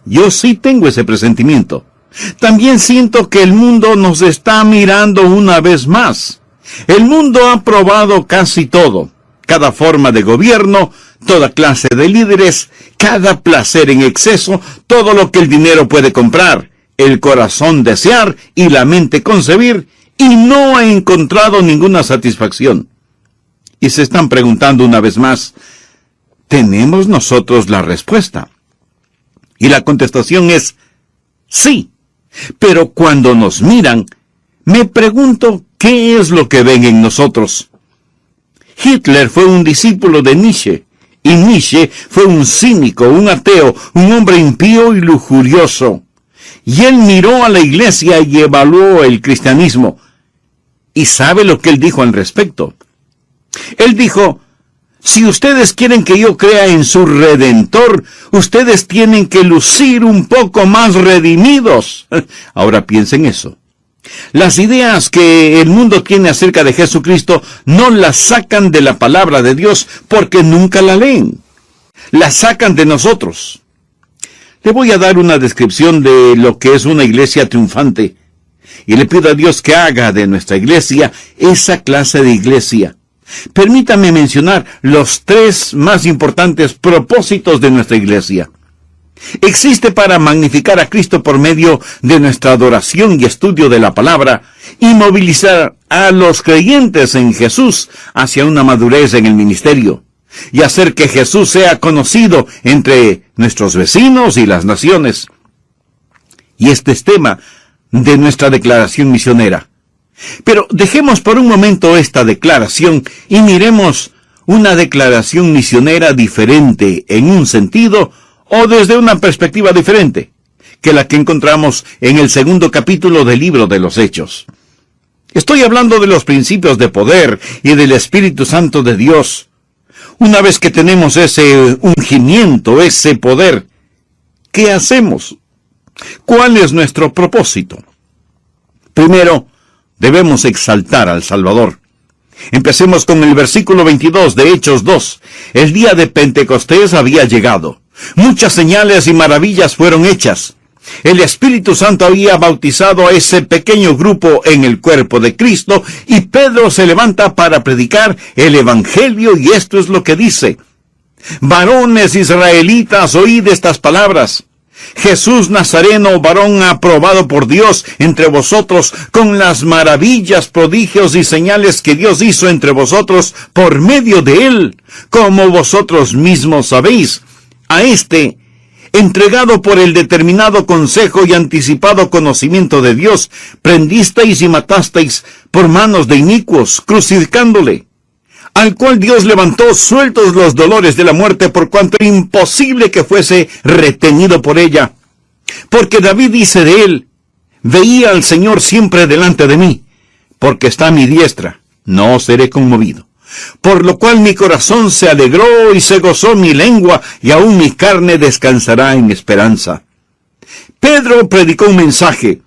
Yo sí tengo ese presentimiento. También siento que el mundo nos está mirando una vez más. El mundo ha probado casi todo, cada forma de gobierno, toda clase de líderes, cada placer en exceso, todo lo que el dinero puede comprar, el corazón desear y la mente concebir, y no ha encontrado ninguna satisfacción. Y se están preguntando una vez más, ¿tenemos nosotros la respuesta? Y la contestación es, sí. Pero cuando nos miran, me pregunto qué es lo que ven en nosotros. Hitler fue un discípulo de Nietzsche, y Nietzsche fue un cínico, un ateo, un hombre impío y lujurioso. Y él miró a la iglesia y evaluó el cristianismo. ¿Y sabe lo que él dijo al respecto? Él dijo, si ustedes quieren que yo crea en su Redentor, ustedes tienen que lucir un poco más redimidos. Ahora piensen eso. Las ideas que el mundo tiene acerca de Jesucristo no las sacan de la palabra de Dios porque nunca la leen. Las sacan de nosotros. Le voy a dar una descripción de lo que es una iglesia triunfante. Y le pido a Dios que haga de nuestra iglesia esa clase de iglesia. Permítame mencionar los 3 más importantes propósitos de nuestra iglesia. Existe para magnificar a Cristo por medio de nuestra adoración y estudio de la palabra y movilizar a los creyentes en Jesús hacia una madurez en el ministerio y hacer que Jesús sea conocido entre nuestros vecinos y las naciones. Y este es tema de nuestra declaración misionera. Pero dejemos por un momento esta declaración y miremos una declaración misionera diferente en un sentido o desde una perspectiva diferente que la que encontramos en el 2º capítulo del libro de los Hechos. Estoy hablando de los principios de poder y del Espíritu Santo de Dios. Una vez que tenemos ese ungimiento, ese poder, ¿qué hacemos? ¿Cuál es nuestro propósito? Primero, debemos exaltar al Salvador. Empecemos con el versículo 22 de Hechos 2. El día de Pentecostés había llegado. Muchas señales y maravillas fueron hechas. El Espíritu Santo había bautizado a ese pequeño grupo en el cuerpo de Cristo y Pedro se levanta para predicar el Evangelio y esto es lo que dice. Varones israelitas, oíd estas palabras. Jesús Nazareno, varón aprobado por Dios entre vosotros, con las maravillas, prodigios y señales que Dios hizo entre vosotros por medio de él, como vosotros mismos sabéis. A este, entregado por el determinado consejo y anticipado conocimiento de Dios, prendisteis y matasteis por manos de inicuos, crucificándole, al cual Dios levantó sueltos los dolores de la muerte, por cuanto era imposible que fuese retenido por ella. Porque David dice de él, veía al Señor siempre delante de mí, porque está a mi diestra, no seré conmovido. Por lo cual mi corazón se alegró y se gozó mi lengua, y aún mi carne descansará en esperanza. Pedro predicó un mensaje,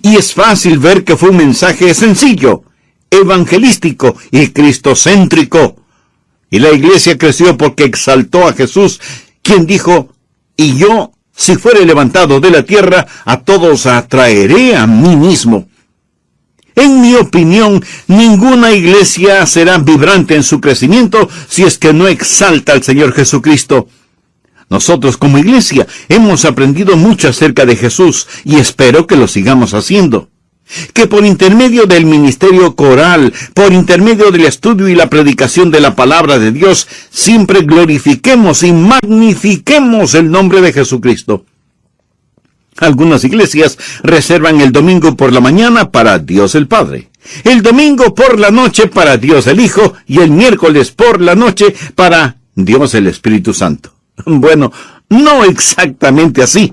y es fácil ver que fue un mensaje sencillo, evangelístico y cristocéntrico. Y la iglesia creció porque exaltó a Jesús, quien dijo, y yo, si fuere levantado de la tierra, a todos atraeré a mí mismo. En mi opinión, ninguna iglesia será vibrante en su crecimiento si es que no exalta al Señor Jesucristo. Nosotros como iglesia hemos aprendido mucho acerca de Jesús y espero que lo sigamos haciendo. Que por intermedio del ministerio coral, por intermedio del estudio y la predicación de la palabra de Dios, siempre glorifiquemos y magnifiquemos el nombre de Jesucristo. Algunas iglesias reservan el domingo por la mañana para Dios el Padre, el domingo por la noche para Dios el Hijo y el miércoles por la noche para Dios el Espíritu Santo. Bueno, no exactamente así,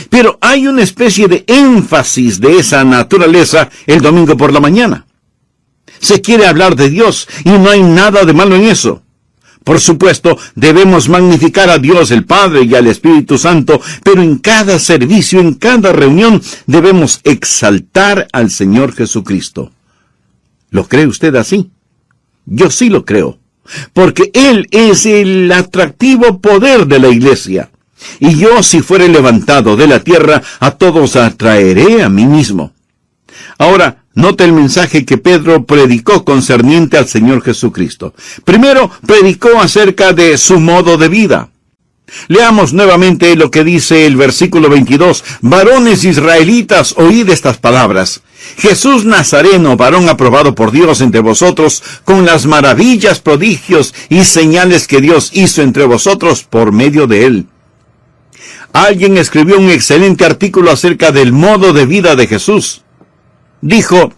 pero hay una especie de énfasis de esa naturaleza el domingo por la mañana. Se quiere hablar de Dios y no hay nada de malo en eso. Por supuesto, debemos magnificar a Dios el Padre y al Espíritu Santo, pero en cada servicio, en cada reunión, debemos exaltar al Señor Jesucristo. ¿Lo cree usted así? Yo sí lo creo, porque Él es el atractivo poder de la iglesia. Y yo, si fuere levantado de la tierra, a todos atraeré a mí mismo. Ahora, note el mensaje que Pedro predicó concerniente al Señor Jesucristo. Primero, predicó acerca de su modo de vida. Leamos nuevamente lo que dice el versículo 22. Varones israelitas, oíd estas palabras. Jesús Nazareno, varón aprobado por Dios entre vosotros, con las maravillas, prodigios y señales que Dios hizo entre vosotros por medio de él. Alguien escribió un excelente artículo acerca del modo de vida de Jesús. Dijo: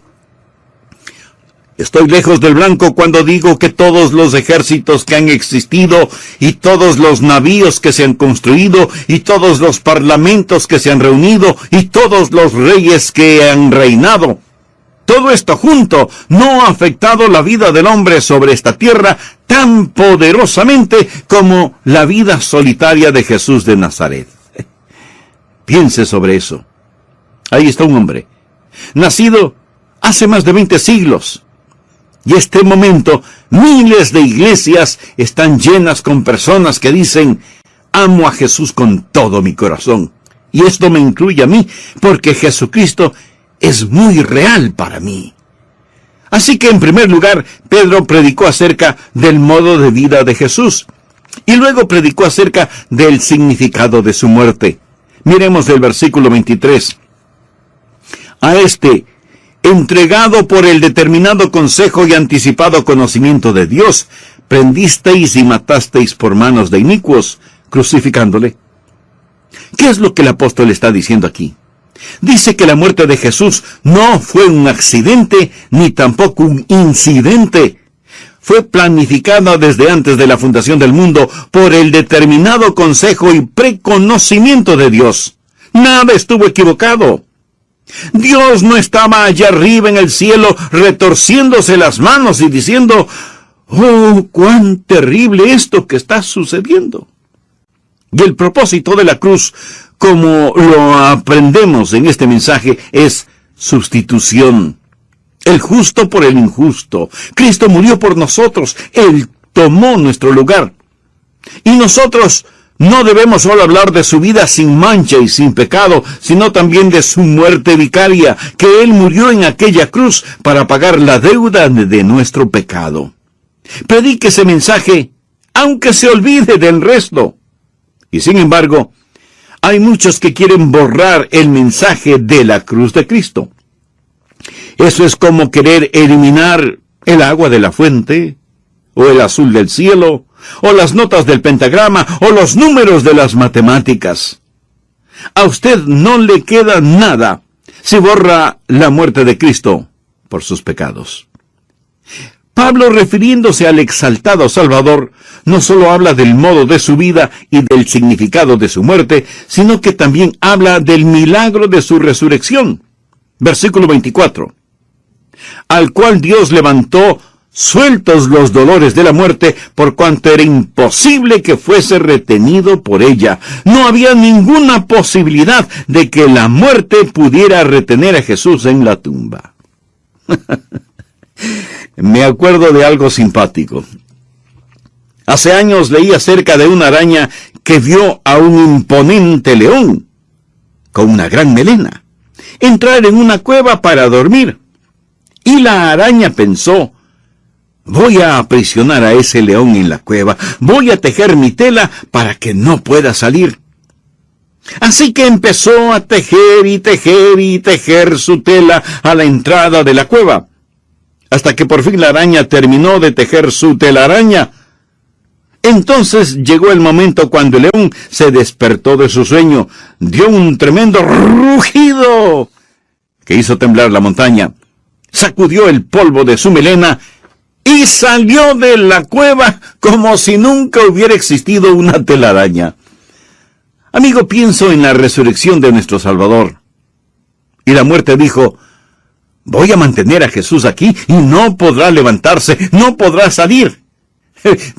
estoy lejos del blanco cuando digo que todos los ejércitos que han existido, y todos los navíos que se han construido, y todos los parlamentos que se han reunido, y todos los reyes que han reinado, todo esto junto no ha afectado la vida del hombre sobre esta tierra tan poderosamente como la vida solitaria de Jesús de Nazaret. Piense sobre eso. Ahí está un hombre, nacido hace más de 20 siglos. Y este momento, miles de iglesias están llenas con personas que dicen: amo a Jesús con todo mi corazón. Y esto me incluye a mí, porque Jesucristo es muy real para mí. Así que en primer lugar, Pedro predicó acerca del modo de vida de Jesús. Y luego predicó acerca del significado de su muerte. Miremos el versículo 23. A este, entregado por el determinado consejo y anticipado conocimiento de Dios, prendisteis y matasteis por manos de inicuos, crucificándole. ¿Qué es lo que el apóstol está diciendo aquí? Dice que la muerte de Jesús no fue un accidente, ni tampoco un incidente. Fue planificada desde antes de la fundación del mundo por el determinado consejo y preconocimiento de Dios. Nada estuvo equivocado. Dios no estaba allá arriba en el cielo retorciéndose las manos y diciendo: ¡oh, cuán terrible esto que está sucediendo! Y el propósito de la cruz, como lo aprendemos en este mensaje, es sustitución. El justo por el injusto. Cristo murió por nosotros. Él tomó nuestro lugar. Y nosotros no debemos solo hablar de su vida sin mancha y sin pecado, sino también de su muerte vicaria, que Él murió en aquella cruz para pagar la deuda de nuestro pecado. Predique ese mensaje, aunque se olvide del resto. Y sin embargo, hay muchos que quieren borrar el mensaje de la cruz de Cristo. Eso es como querer eliminar el agua de la fuente, o el azul del cielo, o las notas del pentagrama, o los números de las matemáticas. A usted no le queda nada si borra la muerte de Cristo por sus pecados. Pablo, refiriéndose al exaltado Salvador, no solo habla del modo de su vida y del significado de su muerte, sino que también habla del milagro de su resurrección. Versículo 24. Al cual Dios levantó sueltos los dolores de la muerte, por cuanto era imposible que fuese retenido por ella. No había ninguna posibilidad de que la muerte pudiera retener a Jesús en la tumba. Me acuerdo de algo simpático. Hace años leí acerca de una araña que vio a un imponente león, con una gran melena, entrar en una cueva para dormir. Y la araña pensó: voy a aprisionar a ese león en la cueva, voy a tejer mi tela para que no pueda salir. Así que empezó a tejer y tejer y tejer su tela a la entrada de la cueva, hasta que por fin la araña terminó de tejer su telaraña. Entonces llegó el momento cuando el león se despertó de su sueño, dio un tremendo rugido que hizo temblar la montaña, sacudió el polvo de su melena y salió de la cueva como si nunca hubiera existido una telaraña. Amigo, pienso en la resurrección de nuestro Salvador. Y la muerte dijo: voy a mantener a Jesús aquí y no podrá levantarse, no podrá salir.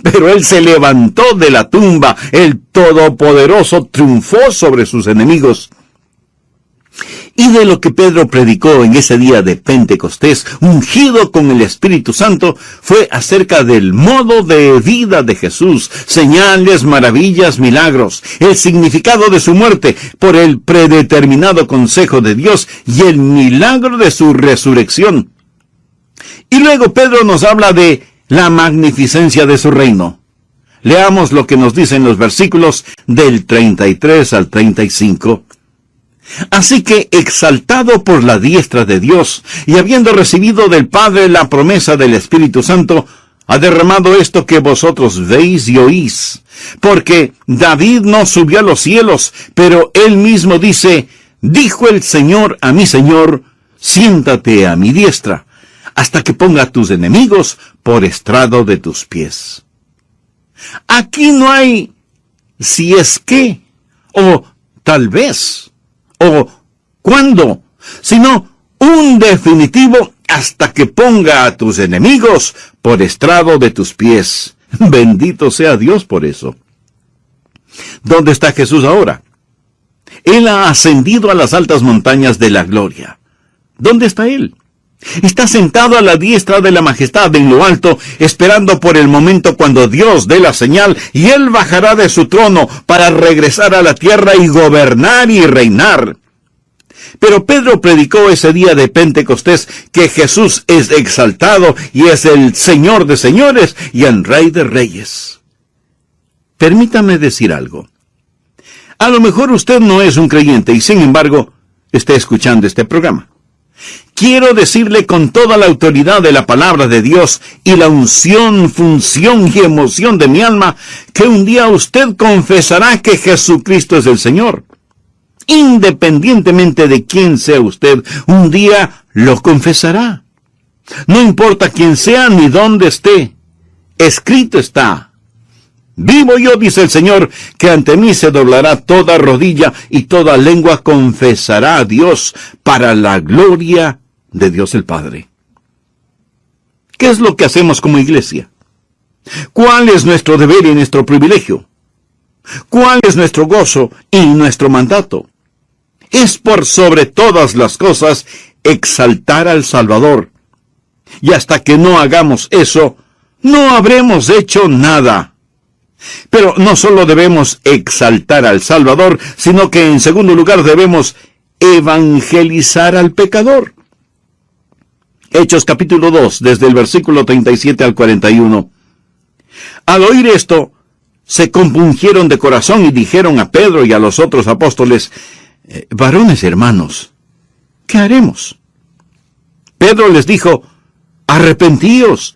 Pero Él se levantó de la tumba, el Todopoderoso triunfó sobre sus enemigos. Y de lo que Pedro predicó en ese día de Pentecostés, ungido con el Espíritu Santo, fue acerca del modo de vida de Jesús, señales, maravillas, milagros, el significado de su muerte por el predeterminado consejo de Dios y el milagro de su resurrección. Y luego Pedro nos habla de la magnificencia de su reino. Leamos lo que nos dicen los versículos del 33 al 35. Así que, exaltado por la diestra de Dios, y habiendo recibido del Padre la promesa del Espíritu Santo, ha derramado esto que vosotros veis y oís. Porque David no subió a los cielos, pero él mismo dice, dijo el Señor a mi Señor, siéntate a mi diestra, hasta que ponga a tus enemigos por estrado de tus pies. Aquí no hay si es que, o tal vez, o cuándo, sino un definitivo hasta que ponga a tus enemigos por estrado de tus pies. Bendito sea Dios por eso. ¿Dónde está Jesús ahora? Él ha ascendido a las altas montañas de la gloria. ¿Dónde está Él? Está sentado a la diestra de la majestad en lo alto, esperando por el momento cuando Dios dé la señal y Él bajará de su trono para regresar a la tierra y gobernar y reinar. Pero Pedro predicó ese día de Pentecostés que Jesús es exaltado y es el Señor de señores y el Rey de reyes. Permítame decir algo. A lo mejor usted no es un creyente y sin embargo está escuchando este programa. Quiero decirle con toda la autoridad de la palabra de Dios y la unción, función y emoción de mi alma, que un día usted confesará que Jesucristo es el Señor. Independientemente de quién sea usted, un día lo confesará. No importa quién sea ni dónde esté. Escrito está. Vivo yo, dice el Señor, que ante mí se doblará toda rodilla y toda lengua confesará a Dios para la gloria de Dios el Padre. ¿Qué es lo que hacemos como iglesia? ¿Cuál es nuestro deber y nuestro privilegio? ¿Cuál es nuestro gozo y nuestro mandato? Es por sobre todas las cosas exaltar al Salvador. Y hasta que no hagamos eso, no habremos hecho nada. Pero no solo debemos exaltar al Salvador, sino que en segundo lugar debemos evangelizar al pecador. Hechos capítulo 2, desde el versículo 37 al 41. Al oír esto, se compungieron de corazón y dijeron a Pedro y a los otros apóstoles, varones hermanos, ¿qué haremos? Pedro les dijo, arrepentíos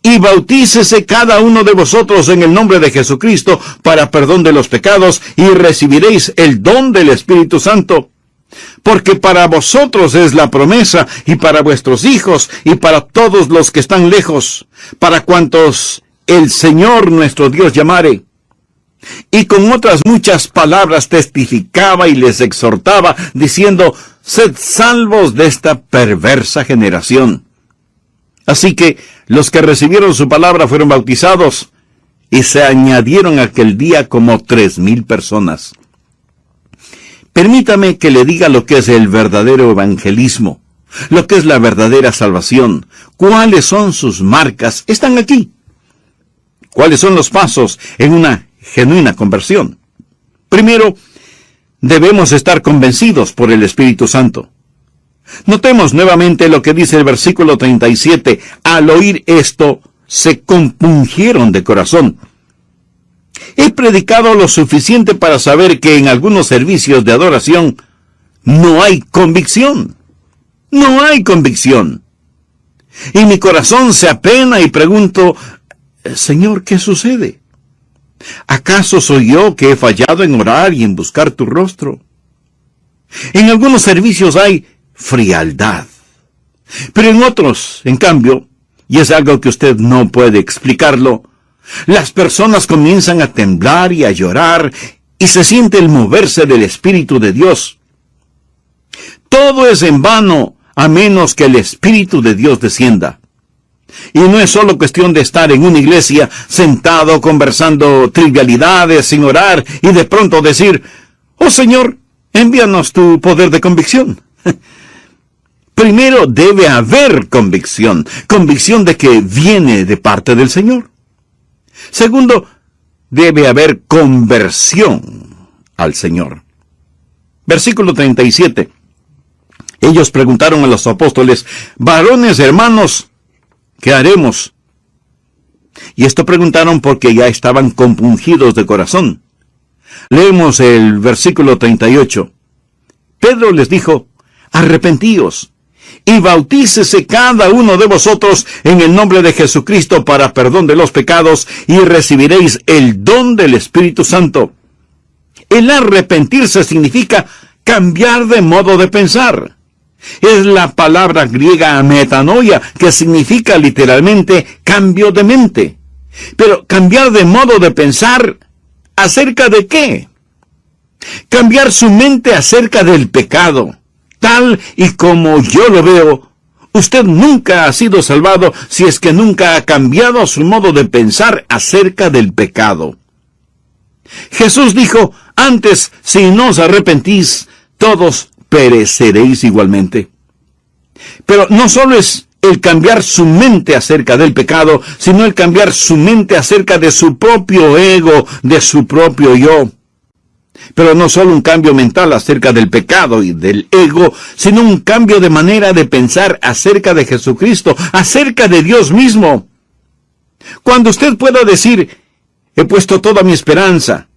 y bautícese cada uno de vosotros en el nombre de Jesucristo para perdón de los pecados y recibiréis el don del Espíritu Santo. Porque para vosotros es la promesa y para vuestros hijos y para todos los que están lejos, para cuantos el Señor nuestro Dios llamare. Y con otras muchas palabras testificaba y les exhortaba, diciendo, sed salvos de esta perversa generación. Así que los que recibieron su palabra fueron bautizados, y se añadieron aquel día como 3,000 personas. Permítame que le diga lo que es el verdadero evangelismo, lo que es la verdadera salvación. ¿Cuáles son sus marcas? Están aquí. ¿Cuáles son los pasos en una genuina conversión? Primero, debemos estar convencidos por el Espíritu Santo. Notemos nuevamente lo que dice el versículo 37. Al oír esto, se compungieron de corazón. He predicado lo suficiente para saber que en algunos servicios de adoración no hay convicción. No hay convicción. Y mi corazón se apena y pregunto, Señor, ¿qué sucede? ¿Acaso soy yo que he fallado en orar y en buscar tu rostro? En algunos servicios hay frialdad. Pero en otros, en cambio, y es algo que usted no puede explicarlo, las personas comienzan a temblar y a llorar y se siente el moverse del Espíritu de Dios. Todo es en vano a menos que el Espíritu de Dios descienda. Y no es solo cuestión de estar en una iglesia sentado conversando trivialidades sin orar y de pronto decir, oh Señor, envíanos tu poder de convicción. Primero debe haber convicción, convicción de que viene de parte del Señor. Segundo, debe haber conversión al Señor. Versículo 37. Ellos preguntaron a los apóstoles: varones, hermanos, ¿qué haremos? Y esto preguntaron porque ya estaban compungidos de corazón. Leemos el versículo 38. Pedro les dijo: arrepentíos y bautícese cada uno de vosotros en el nombre de Jesucristo para perdón de los pecados, y recibiréis el don del Espíritu Santo. El arrepentirse significa cambiar de modo de pensar. Es la palabra griega metanoia, que significa literalmente cambio de mente. Pero cambiar de modo de pensar, ¿acerca de qué? Cambiar su mente acerca del pecado. Tal y como yo lo veo, usted nunca ha sido salvado si es que nunca ha cambiado su modo de pensar acerca del pecado. Jesús dijo: antes, si no os arrepentís, todos pereceréis igualmente. Pero no solo es el cambiar su mente acerca del pecado, sino el cambiar su mente acerca de su propio ego, de su propio yo. Pero no solo un cambio mental acerca del pecado y del ego, sino un cambio de manera de pensar acerca de Jesucristo, acerca de Dios mismo. Cuando usted pueda decir: he puesto toda mi esperanza,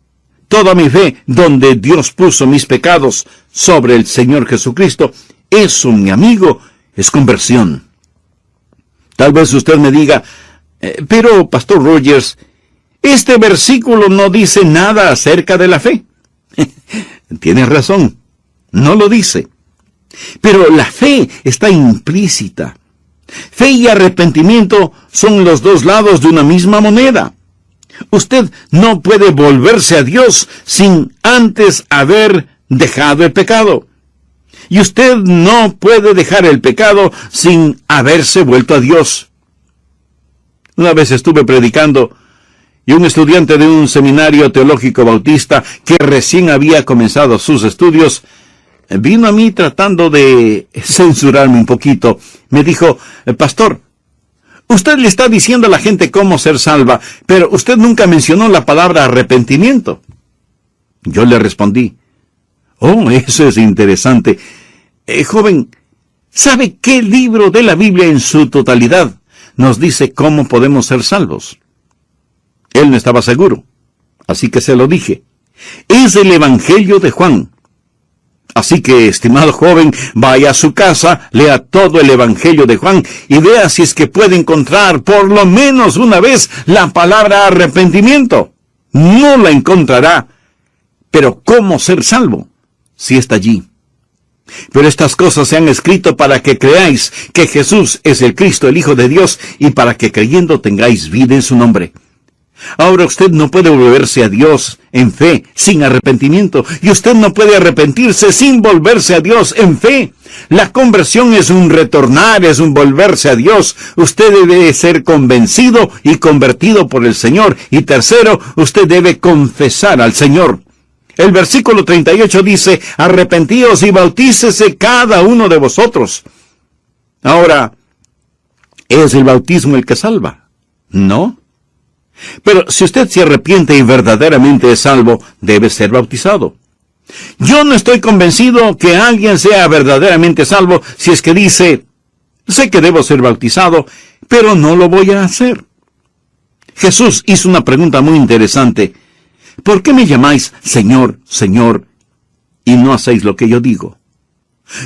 toda mi fe, donde Dios puso mis pecados, sobre el Señor Jesucristo, eso, mi amigo, es conversión. Tal vez usted me diga: pero, Pastor Rogers, este versículo no dice nada acerca de la fe. Tiene razón, no lo dice. Pero la fe está implícita. Fe y arrepentimiento son los dos lados de una misma moneda. Usted no puede volverse a Dios sin antes haber dejado el pecado. Y usted no puede dejar el pecado sin haberse vuelto a Dios. Una vez estuve predicando, y un estudiante de un seminario teológico bautista que recién había comenzado sus estudios vino a mí tratando de censurarme un poquito. Me dijo: pastor, usted le está diciendo a la gente cómo ser salva, pero usted nunca mencionó la palabra arrepentimiento. Yo le respondí: oh, eso es interesante. Joven, ¿sabe qué libro de la Biblia en su totalidad nos dice cómo podemos ser salvos? Él no estaba seguro, así que se lo dije: es el Evangelio de Juan. Así que, estimado joven, vaya a su casa, lea todo el Evangelio de Juan y vea si es que puede encontrar por lo menos una vez la palabra arrepentimiento. No la encontrará. Pero ¿cómo ser salvo? Si está allí. Pero estas cosas se han escrito para que creáis que Jesús es el Cristo, el Hijo de Dios, y para que creyendo tengáis vida en su nombre. Ahora usted no puede volverse a Dios en fe sin arrepentimiento, y usted no puede arrepentirse sin volverse a Dios en fe. La conversión es un retornar, es un volverse a Dios. Usted debe ser convencido y convertido por el Señor. Y tercero, usted debe confesar al Señor. El versículo 38 dice: arrepentíos y bautícese cada uno de vosotros. Ahora, ¿es el bautismo el que salva? No. Pero si usted se arrepiente y verdaderamente es salvo, debe ser bautizado. Yo no estoy convencido que alguien sea verdaderamente salvo si es que dice: sé que debo ser bautizado, pero no lo voy a hacer. Jesús hizo una pregunta muy interesante: ¿por qué me llamáis Señor, Señor, y no hacéis lo que yo digo?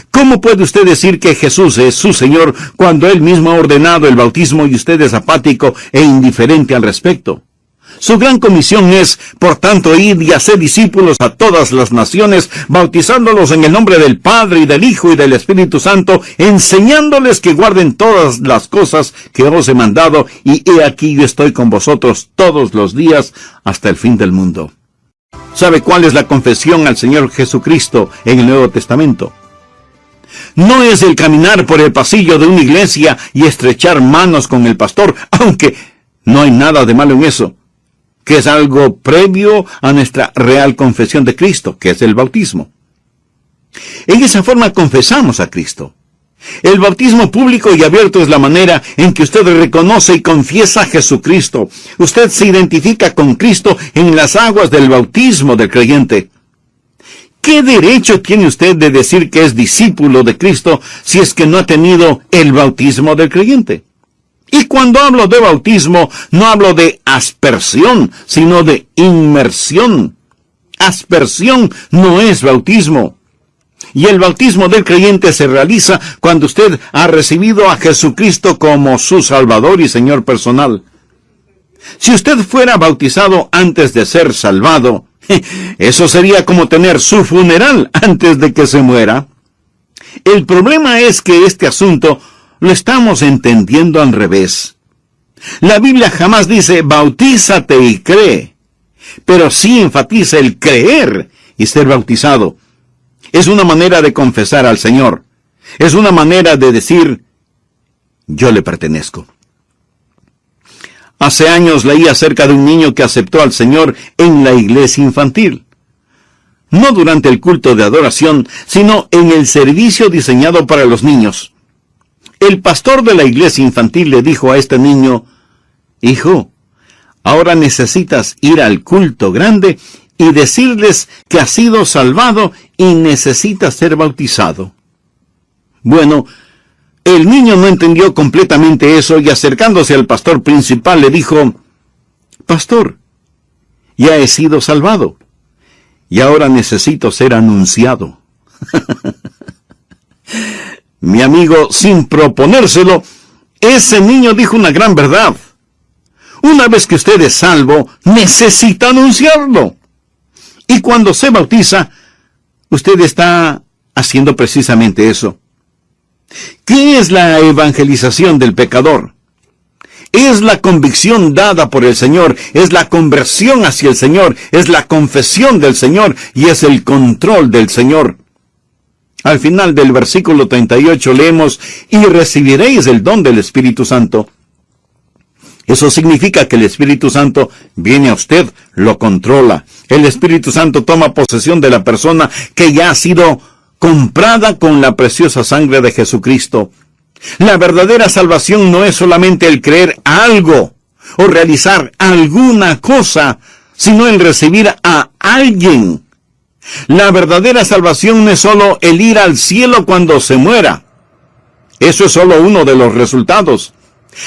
¿Cómo puede usted decir que Jesús es su Señor cuando Él mismo ha ordenado el bautismo y usted es apático e indiferente al respecto? Su gran comisión es, por tanto, ir y hacer discípulos a todas las naciones, bautizándolos en el nombre del Padre y del Hijo y del Espíritu Santo, enseñándoles que guarden todas las cosas que os he mandado, y he aquí yo estoy con vosotros todos los días hasta el fin del mundo. ¿Sabe cuál es la confesión al Señor Jesucristo en el Nuevo Testamento? No es el caminar por el pasillo de una iglesia y estrechar manos con el pastor, aunque no hay nada de malo en eso, que es algo previo a nuestra real confesión de Cristo, que es el bautismo. En esa forma confesamos a Cristo. El bautismo público y abierto es la manera en que usted reconoce y confiesa a Jesucristo. Usted se identifica con Cristo en las aguas del bautismo del creyente. ¿Qué derecho tiene usted de decir que es discípulo de Cristo si es que no ha tenido el bautismo del creyente? Y cuando hablo de bautismo, no hablo de aspersión, sino de inmersión. Aspersión no es bautismo. Y el bautismo del creyente se realiza cuando usted ha recibido a Jesucristo como su Salvador y Señor personal. Si usted fuera bautizado antes de ser salvado, eso sería como tener su funeral antes de que se muera. El problema es que este asunto lo estamos entendiendo al revés. La Biblia jamás dice bautízate y cree, pero sí enfatiza el creer y ser bautizado. Es una manera de confesar al Señor. Es una manera de decir, yo le pertenezco. Hace años leí acerca de un niño que aceptó al Señor en la iglesia infantil. No durante el culto de adoración, sino en el servicio diseñado para los niños. El pastor de la iglesia infantil le dijo a este niño, hijo, ahora necesitas ir al culto grande y decirles que has sido salvado y necesitas ser bautizado. Bueno, el niño no entendió completamente eso y acercándose al pastor principal le dijo, pastor, ya he sido salvado y ahora necesito ser anunciado. Mi amigo, sin proponérselo, ese niño dijo una gran verdad. Una vez que usted es salvo, necesita anunciarlo. Y cuando se bautiza, usted está haciendo precisamente eso. ¿Qué es la evangelización del pecador? Es la convicción dada por el Señor, es la conversión hacia el Señor, es la confesión del Señor y es el control del Señor. Al final del versículo 38 leemos, y recibiréis el don del Espíritu Santo. Eso significa que el Espíritu Santo viene a usted, lo controla. El Espíritu Santo toma posesión de la persona que ya ha sido comprada con la preciosa sangre de Jesucristo. La verdadera salvación no es solamente el creer algo o realizar alguna cosa, sino el recibir a alguien. La verdadera salvación no es solo el ir al cielo cuando se muera. Eso es solo uno de los resultados.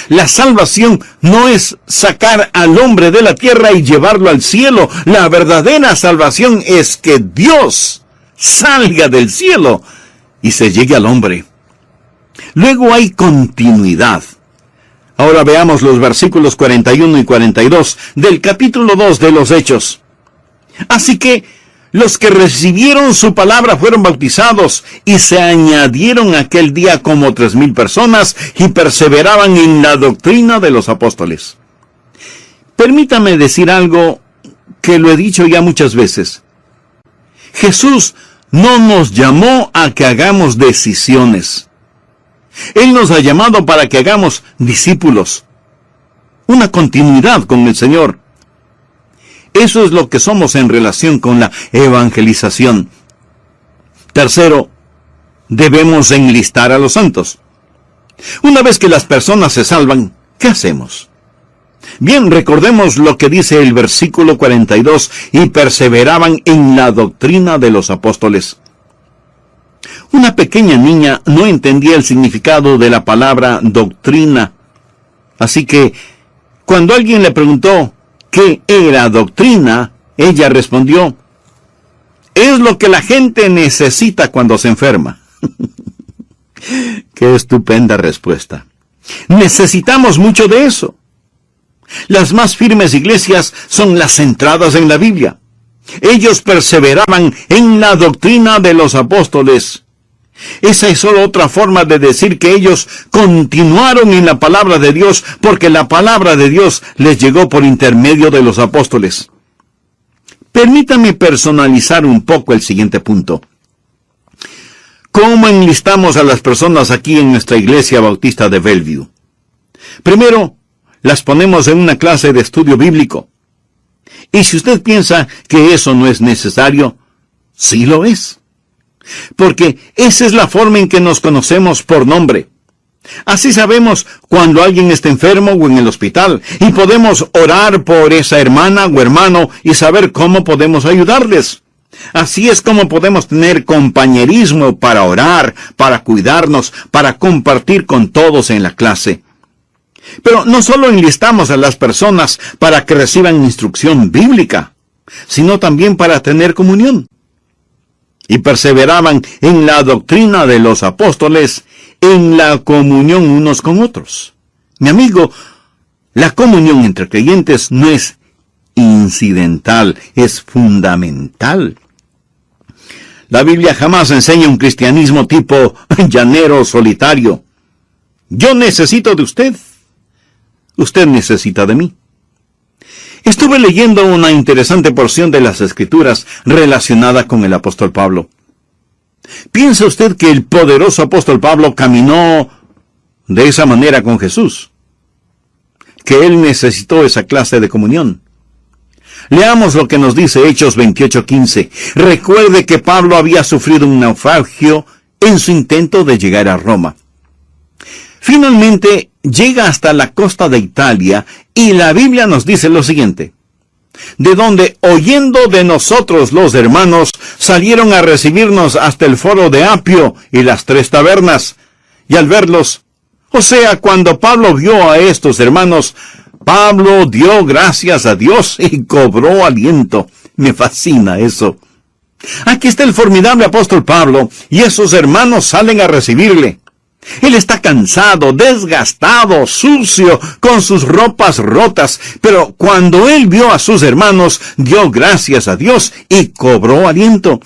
La salvación no es sacar al hombre de la tierra y llevarlo al cielo. La verdadera salvación es que Dios salga del cielo y se llegue al hombre. Luego hay continuidad. Ahora veamos los versículos 41 y 42 del capítulo 2 de los Hechos. Así que los que recibieron su palabra fueron bautizados y se añadieron aquel día como 3,000 personas y perseveraban en la doctrina de los apóstoles. Permítame decir algo que lo he dicho ya muchas veces. Jesús no nos llamó a que hagamos decisiones. Él nos ha llamado para que hagamos discípulos. Una continuidad con el Señor. Eso es lo que somos en relación con la evangelización. Tercero, debemos enlistar a los santos. Una vez que las personas se salvan, ¿qué hacemos? Bien, recordemos lo que dice el versículo 42, y perseveraban en la doctrina de los apóstoles. Una pequeña niña no entendía el significado de la palabra doctrina. Así que, cuando alguien le preguntó ¿qué era doctrina?, ella respondió, es lo que la gente necesita cuando se enferma. ¡Qué estupenda respuesta! Necesitamos mucho de eso. Las más firmes iglesias son las centradas en la Biblia. Ellos perseveraban en la doctrina de los apóstoles. Esa es solo otra forma de decir que ellos continuaron en la palabra de Dios, porque la palabra de Dios les llegó por intermedio de los apóstoles. Permítame personalizar un poco el siguiente punto. ¿Cómo enlistamos a las personas aquí en nuestra iglesia bautista de Bellevue? Primero, las ponemos en una clase de estudio bíblico. Y si usted piensa que eso no es necesario, sí lo es. porque esa es la forma en que nos conocemos por nombre. Así sabemos cuando alguien está enfermo o en el hospital, y podemos orar por esa hermana o hermano y saber cómo podemos ayudarles. Así es como podemos tener compañerismo para orar, para cuidarnos, para compartir con todos en la clase. Pero no solo enlistamos a las personas para que reciban instrucción bíblica, sino también para tener comunión. Y perseveraban en la doctrina de los apóstoles, en la comunión unos con otros. Mi amigo, la comunión entre creyentes no es incidental, es fundamental. La Biblia jamás enseña un cristianismo tipo llanero solitario. Yo necesito de usted. Usted necesita de mí. Estuve leyendo una interesante porción de las Escrituras relacionada con el apóstol Pablo. ¿Piensa usted que el poderoso apóstol Pablo caminó de esa manera con Jesús? Que él necesitó esa clase de comunión. Leamos lo que nos dice Hechos 28:15. Recuerde que Pablo había sufrido un naufragio en su intento de llegar a Roma. Finalmente llega hasta la costa de Italia y la Biblia nos dice lo siguiente: de donde, oyendo de nosotros los hermanos, salieron a recibirnos hasta el foro de Apio y las 3 tabernas. Y al verlos, o sea, cuando Pablo vio a estos hermanos, Pablo dio gracias a Dios y cobró aliento. Me fascina eso. Aquí está el formidable apóstol Pablo, y esos hermanos salen a recibirle. Él está cansado, desgastado, sucio, con sus ropas rotas, pero cuando él vio a sus hermanos, dio gracias a Dios y cobró aliento.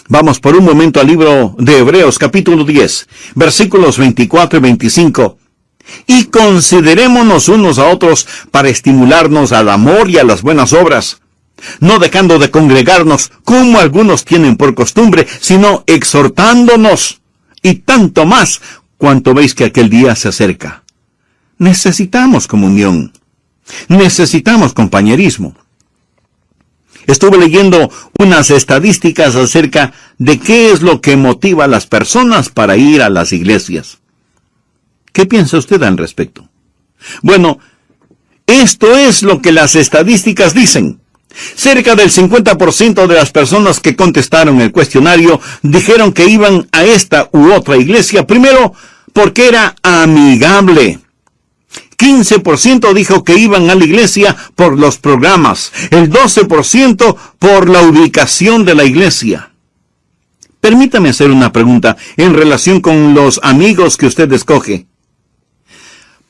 Vamos por un momento al libro de Hebreos capítulo 10, versículos 24 y 25. Y considerémonos unos a otros para estimularnos al amor y a las buenas obras, no dejando de congregarnos como algunos tienen por costumbre, sino exhortándonos, y tanto más cuanto veis que aquel día se acerca. Necesitamos comunión. Necesitamos compañerismo. Estuve leyendo unas estadísticas acerca de qué es lo que motiva a las personas para ir a las iglesias. ¿Qué piensa usted al respecto? Bueno, esto es lo que las estadísticas dicen. Cerca del 50% de las personas que contestaron el cuestionario dijeron que iban a esta u otra iglesia, primero, porque era amigable. 15% dijo que iban a la iglesia por los programas. El 12% por la ubicación de la iglesia. Permítame hacer una pregunta en relación con los amigos que usted escoge.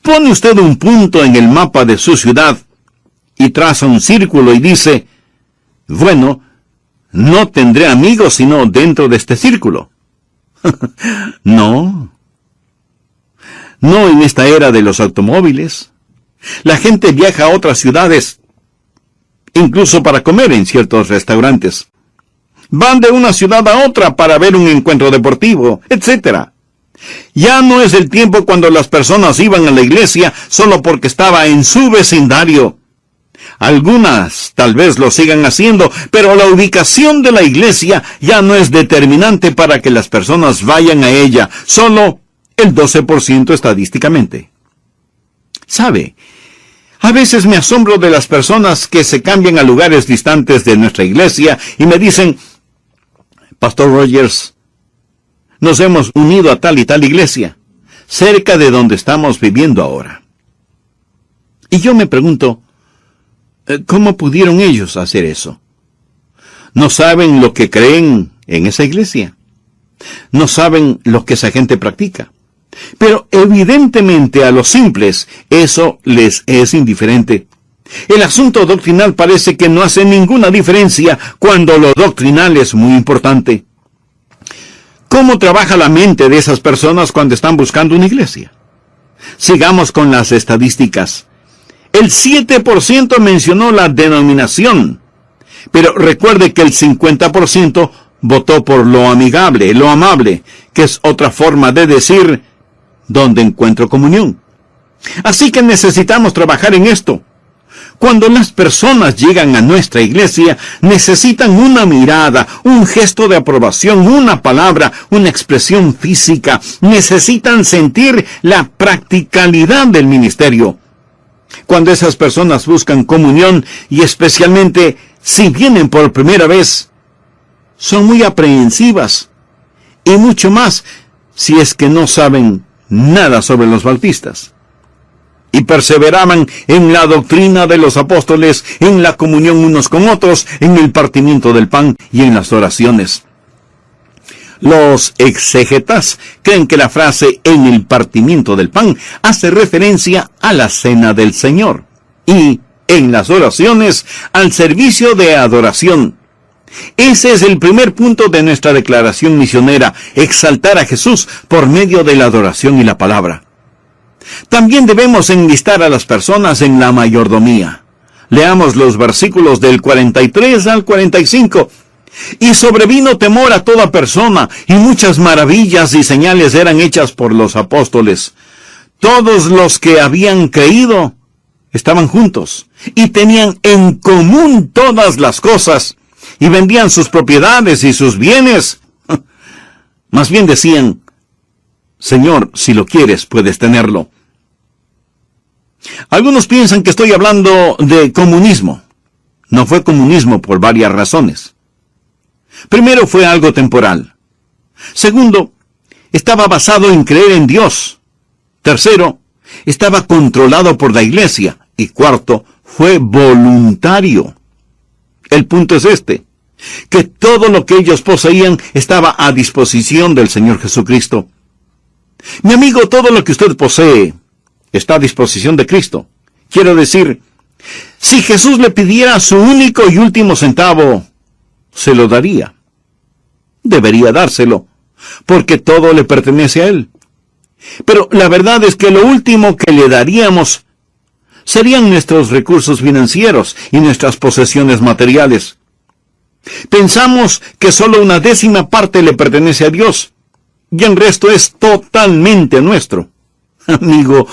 Pone usted un punto en el mapa de su ciudad y traza un círculo y dice, bueno, no tendré amigos sino dentro de este círculo. No en esta era de los automóviles. La gente viaja a otras ciudades, incluso para comer en ciertos restaurantes. Van de una ciudad a otra para ver un encuentro deportivo, etc. Ya no es el tiempo cuando las personas iban a la iglesia solo porque estaba en su vecindario. Algunas tal vez lo sigan haciendo, pero la ubicación de la iglesia ya no es determinante para que las personas vayan a ella, solo el 12% estadísticamente. ¿Sabe? A veces me asombro de las personas que se cambian a lugares distantes de nuestra iglesia y me dicen, Pastor Rogers, nos hemos unido a tal y tal iglesia, cerca de donde estamos viviendo ahora. Y yo me pregunto, ¿cómo pudieron ellos hacer eso? ¿No saben lo que creen en esa iglesia? ¿No saben lo que esa gente practica? Pero evidentemente a los simples eso les es indiferente. El asunto doctrinal parece que no hace ninguna diferencia cuando lo doctrinal es muy importante. ¿Cómo trabaja la mente de esas personas cuando están buscando una iglesia? Sigamos con las estadísticas. El 7% mencionó la denominación, pero recuerde que el 50% votó por lo amigable, lo amable, que es otra forma de decir donde encuentro comunión. Así que necesitamos trabajar en esto. Cuando las personas llegan a nuestra iglesia, necesitan una mirada, un gesto de aprobación, una palabra, una expresión física. Necesitan sentir la practicalidad del ministerio. Cuando esas personas buscan comunión, y especialmente si vienen por primera vez, son muy aprehensivas. Y mucho más si es que no saben nada sobre los bautistas. Y perseveraban en la doctrina de los apóstoles, en la comunión unos con otros, en el partimiento del pan y en las oraciones. Los exégetas creen que la frase en el partimiento del pan hace referencia a la cena del Señor, y en las oraciones al servicio de adoración. Ese es el primer punto de nuestra declaración misionera: exaltar a Jesús por medio de la adoración y la palabra. También debemos enlistar a las personas en la mayordomía. Leamos los versículos del 43 al 45. Y sobrevino temor a toda persona, y muchas maravillas y señales eran hechas por los apóstoles. Todos los que habían creído estaban juntos, y tenían en común todas las cosas, y vendían sus propiedades y sus bienes. Más bien decían: Señor, si lo quieres, puedes tenerlo. Algunos piensan que estoy hablando de comunismo. No fue comunismo por varias razones. Primero, fue algo temporal. Segundo, estaba basado en creer en Dios. Tercero, estaba controlado por la iglesia. Y cuarto, fue voluntario. El punto es este: que todo lo que ellos poseían estaba a disposición del Señor Jesucristo. Mi amigo, todo lo que usted posee está a disposición de Cristo. Quiero decir, si Jesús le pidiera su único y último centavo, se lo daría. Debería dárselo, porque todo le pertenece a Él. Pero la verdad es que lo último que le daríamos serían nuestros recursos financieros y nuestras posesiones materiales. Pensamos que solo una 10ª parte le pertenece a Dios, y el resto es totalmente nuestro. Amigo,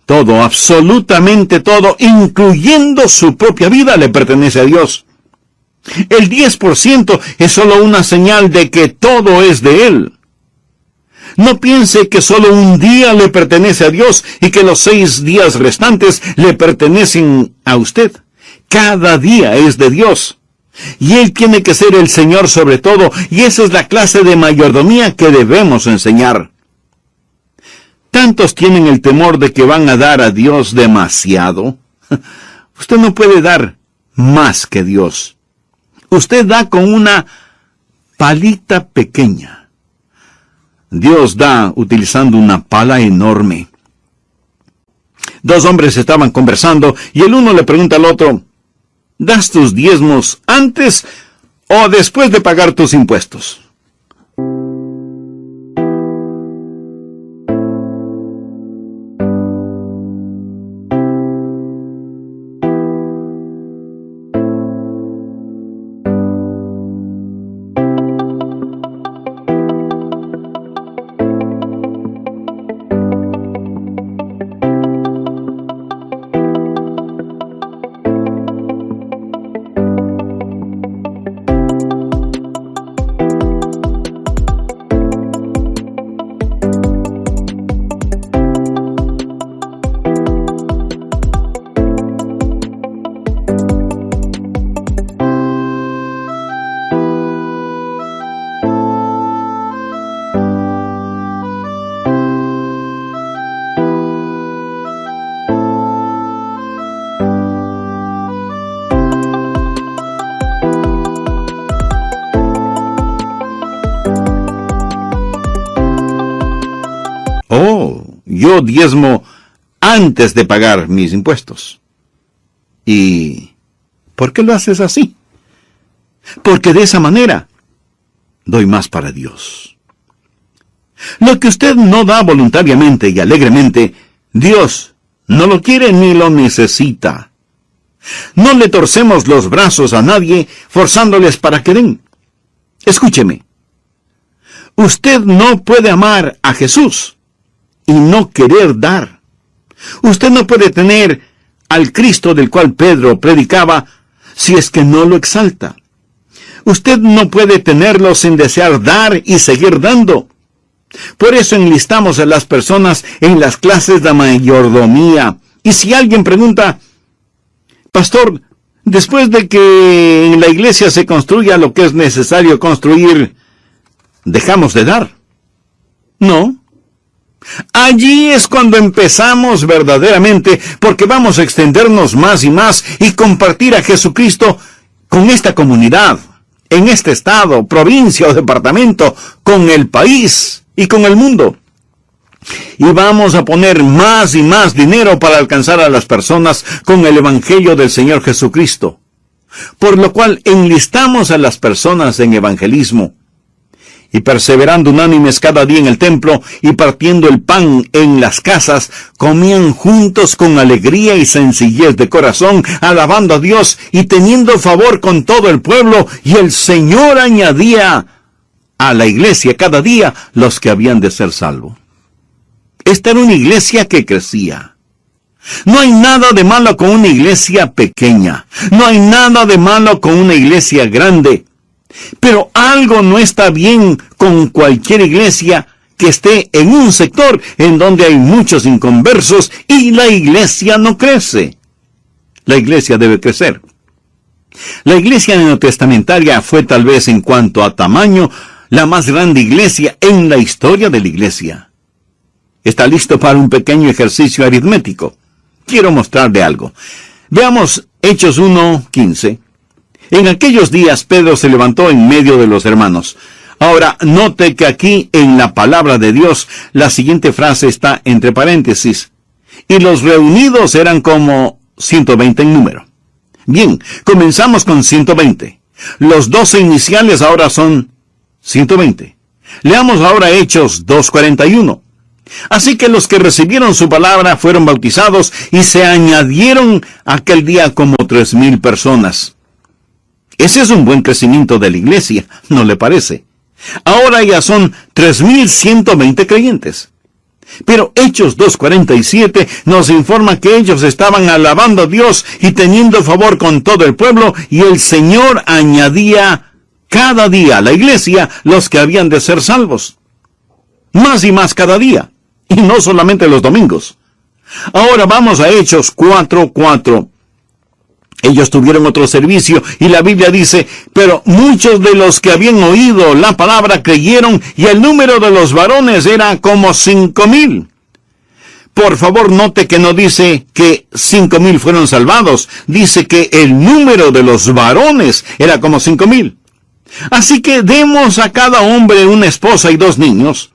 todo, absolutamente todo, incluyendo su propia vida, le pertenece a Dios. El 10% es solo una señal de que todo es de Él. No piense que solo un día le pertenece a Dios y que los 6 días restantes le pertenecen a usted. Cada día es de Dios. Y Él tiene que ser el Señor sobre todo, y esa es la clase de mayordomía que debemos enseñar. Tantos tienen el temor de que van a dar a Dios demasiado. Usted no puede dar más que Dios. Usted da con una palita pequeña. Dios da utilizando una pala enorme. 2 hombres estaban conversando y el uno le pregunta al otro: ¿das tus diezmos antes o después de pagar tus impuestos? Yo diezmo antes de pagar mis impuestos. ¿Y por qué lo haces así? Porque de esa manera doy más para Dios. Lo que usted no da voluntariamente y alegremente, Dios no lo quiere ni lo necesita. No le torcemos los brazos a nadie forzándoles para que den. Escúcheme. Usted no puede amar a Jesús y no querer dar. Usted no puede tener al Cristo del cual Pedro predicaba si es que no lo exalta. Usted no puede tenerlo sin desear dar y seguir dando. Por eso enlistamos a las personas en las clases de mayordomía. Y si alguien pregunta, pastor, después de que en la iglesia se construya lo que es necesario construir, ¿dejamos de dar? No. Allí es cuando empezamos verdaderamente, porque vamos a extendernos más y más y compartir a Jesucristo con esta comunidad, en este estado, provincia o departamento, con el país y con el mundo. Y vamos a poner más y más dinero para alcanzar a las personas con el Evangelio del Señor Jesucristo. Por lo cual enlistamos a las personas en evangelismo. Y perseverando unánimes cada día en el templo y partiendo el pan en las casas, comían juntos con alegría y sencillez de corazón, alabando a Dios y teniendo favor con todo el pueblo, y el Señor añadía a la iglesia cada día los que habían de ser salvos. Esta era una iglesia que crecía. No hay nada de malo con una iglesia pequeña. No hay nada de malo con una iglesia grande. Pero algo no está bien con cualquier iglesia que esté en un sector en donde hay muchos inconversos y la iglesia no crece. La iglesia debe crecer. La iglesia neotestamentaria fue tal vez en cuanto a tamaño la más grande iglesia en la historia de la iglesia. ¿Está listo para un pequeño ejercicio aritmético? Quiero mostrarle algo. Veamos Hechos 1:15. En aquellos días Pedro se levantó en medio de los hermanos. Ahora, note que aquí en la palabra de Dios, la siguiente frase está entre paréntesis. Y los reunidos eran como 120 en número. Bien, comenzamos con 120. Los 12 iniciales ahora son 120. Leamos ahora Hechos 2:41. Así que los que recibieron su palabra fueron bautizados y se añadieron aquel día como 3,000 personas. Ese es un buen crecimiento de la iglesia, ¿no le parece? Ahora ya son 3,120 creyentes. Pero Hechos 2:47 nos informa que ellos estaban alabando a Dios y teniendo favor con todo el pueblo, y el Señor añadía cada día a la iglesia los que habían de ser salvos. Más y más cada día, y no solamente los domingos. Ahora vamos a Hechos 4:4. Ellos tuvieron otro servicio y la Biblia dice, pero muchos de los que habían oído la palabra creyeron, y el número de los varones era como 5,000. Por favor, note que no dice que 5,000 fueron salvados, dice que el número de los varones era como 5,000. Así que demos a cada hombre una esposa y 2 niños.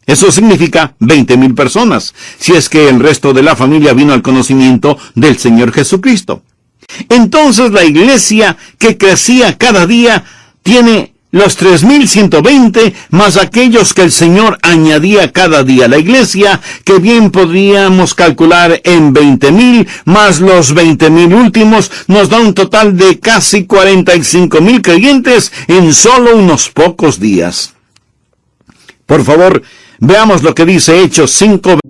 Eso significa 20,000 personas, si es que el resto de la familia vino al conocimiento del Señor Jesucristo. Entonces la iglesia que crecía cada día tiene los 3,120 más aquellos que el Señor añadía cada día. La iglesia que bien podríamos calcular en 20,000 más los 20,000 últimos nos da un total de casi 45,000 creyentes en solo unos pocos días. Por favor, veamos lo que dice Hechos 5.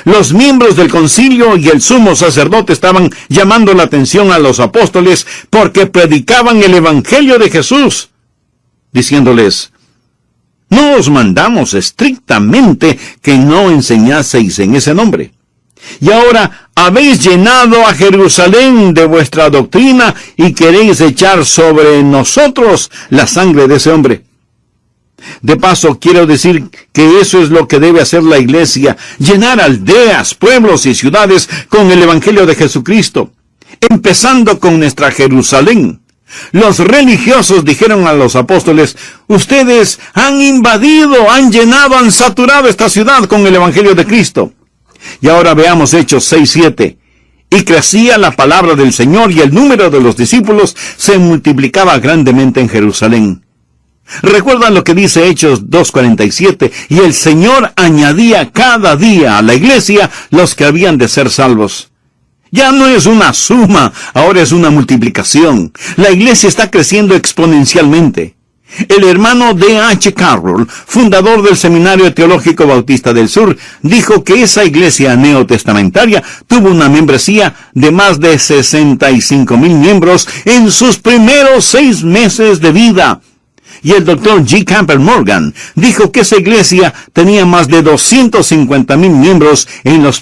Los miembros del concilio y el sumo sacerdote estaban llamando la atención a los apóstoles porque predicaban el Evangelio de Jesús, diciéndoles, No os mandamos estrictamente que no enseñaseis en ese nombre. Y ahora habéis llenado a Jerusalén de vuestra doctrina y queréis echar sobre nosotros la sangre de ese hombre. De paso, quiero decir que eso es lo que debe hacer la iglesia, llenar aldeas, pueblos y ciudades con el Evangelio de Jesucristo, empezando con nuestra Jerusalén. Los religiosos dijeron a los apóstoles: ustedes han invadido, han llenado, han saturado esta ciudad con el Evangelio de Cristo. Y ahora veamos Hechos 6:7. Y crecía la palabra del Señor y el número de los discípulos se multiplicaba grandemente en Jerusalén. ¿Recuerdan lo que dice Hechos 2:47? Y el Señor añadía cada día a la iglesia los que habían de ser salvos. Ya no es una suma, ahora es una multiplicación. La iglesia está creciendo exponencialmente. El hermano D.H. Carroll, fundador del Seminario Teológico Bautista del Sur, dijo que esa iglesia neotestamentaria tuvo una membresía de más de 65,000 miembros en sus primeros 6 meses de vida. Y el Dr. G. Campbell Morgan dijo que esa iglesia tenía más de 250,000 miembros en los